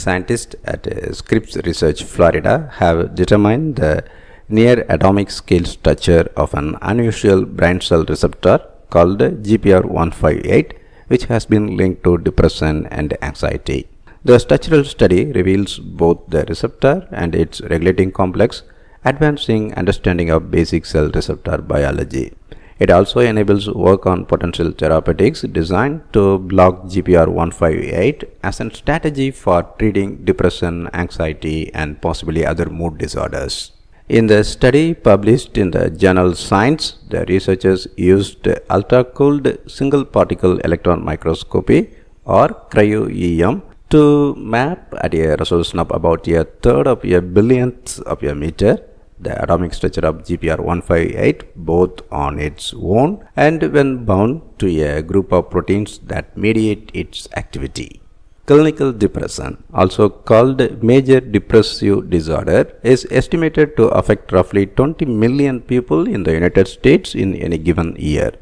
scientists at Scripps Research, Florida, have determined the near atomic scale structure of an unusual brain cell receptor called GPR158, which has been linked to depression and anxiety. The structural study reveals both the receptor and its regulating complex, advancing understanding of basic cell receptor biology. It also enables work on potential therapeutics designed to block GPR158 as a strategy for treating depression, anxiety, and possibly other mood disorders. In the study published in the journal Science, the researchers used ultra-cooled single-particle electron microscopy or cryo-EM to map at a resolution of about a third of a billionth of a meter the atomic structure of GPR158 both on its own and when bound to a group of proteins that mediate its activity. Clinical depression, also called major depressive disorder, is estimated to affect roughly 20 million people in the United States in any given year.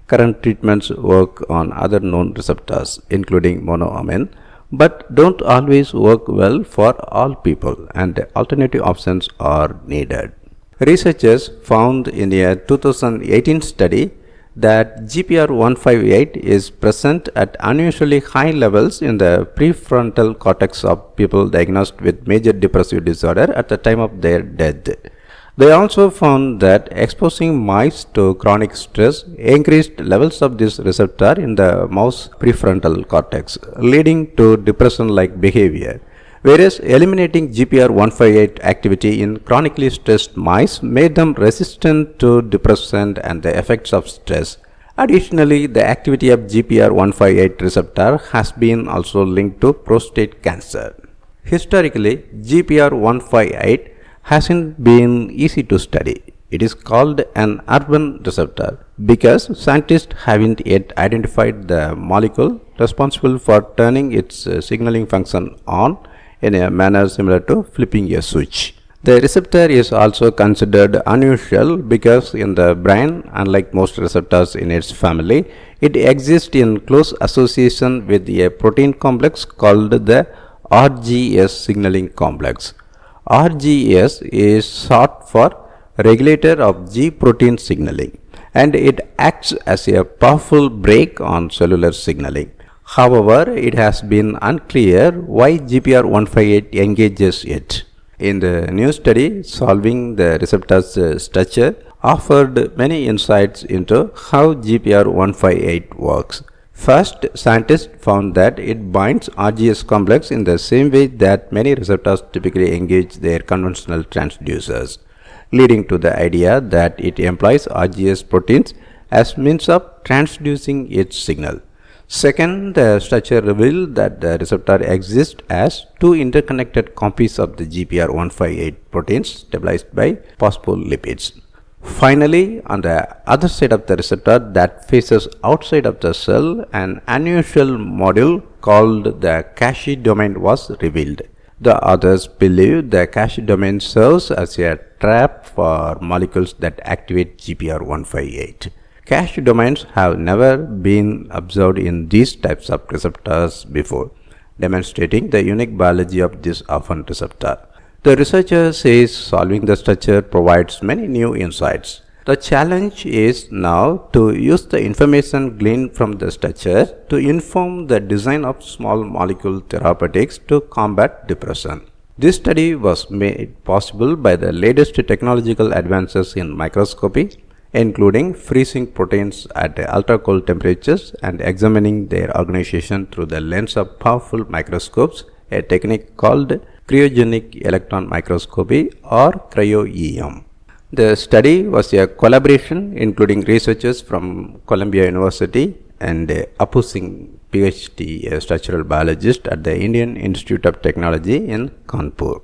Current treatments work on other known receptors, including monoamine, but don't always work well for all people, and alternative options are needed. Researchers found in a 2018 study that GPR158 is present at unusually high levels in the prefrontal cortex of people diagnosed with major depressive disorder at the time of their death. They also found that exposing mice to chronic stress increased levels of this receptor in the mouse prefrontal cortex, leading to depression-like behavior, whereas eliminating GPR158 activity in chronically stressed mice made them resistant to depression and the effects of stress. Additionally, the activity of GPR158 receptor has been also linked to prostate cancer. Historically, GPR158 hasn't been easy to study. It is called an urban receptor because scientists haven't yet identified the molecule responsible for turning its signaling function on in a manner similar to flipping a switch. The receptor is also considered unusual because in the brain, unlike most receptors in its family, it exists in close association with a protein complex called the RGS signaling complex. RGS is short for regulator of G protein signaling, and it acts as a powerful brake on cellular signaling. However, it has been unclear why GPR158 engages it. In the new study, Solving the Receptor's Structure offered many insights into how GPR158 works. First, scientists found that it binds RGS complex in the same way that many receptors typically engage their conventional transducers, leading to the idea that it employs RGS proteins as means of transducing its signal. Second, the structure revealed that the receptor exists as two interconnected copies of the GPR158 proteins stabilized by phospholipids. Finally, on the other side of the receptor that faces outside of the cell, an unusual module called the cache domain was revealed. The authors believe the cache domain serves as a trap for molecules that activate GPR158. Cache domains have never been observed in these types of receptors before, demonstrating the unique biology of this orphan receptor. The researcher says solving the structure provides many new insights. The challenge is now to use the information gleaned from the structure to inform the design of small molecule therapeutics to combat depression. This study was made possible by the latest technological advances in microscopy, including freezing proteins at ultra-cold temperatures and examining their organization through the lens of powerful microscopes, a technique called cryogenic electron microscopy or cryo-EM. The study was a collaboration including researchers from Columbia University and Apu Singh, PhD, a structural biologist at the Indian Institute of Technology in Kanpur.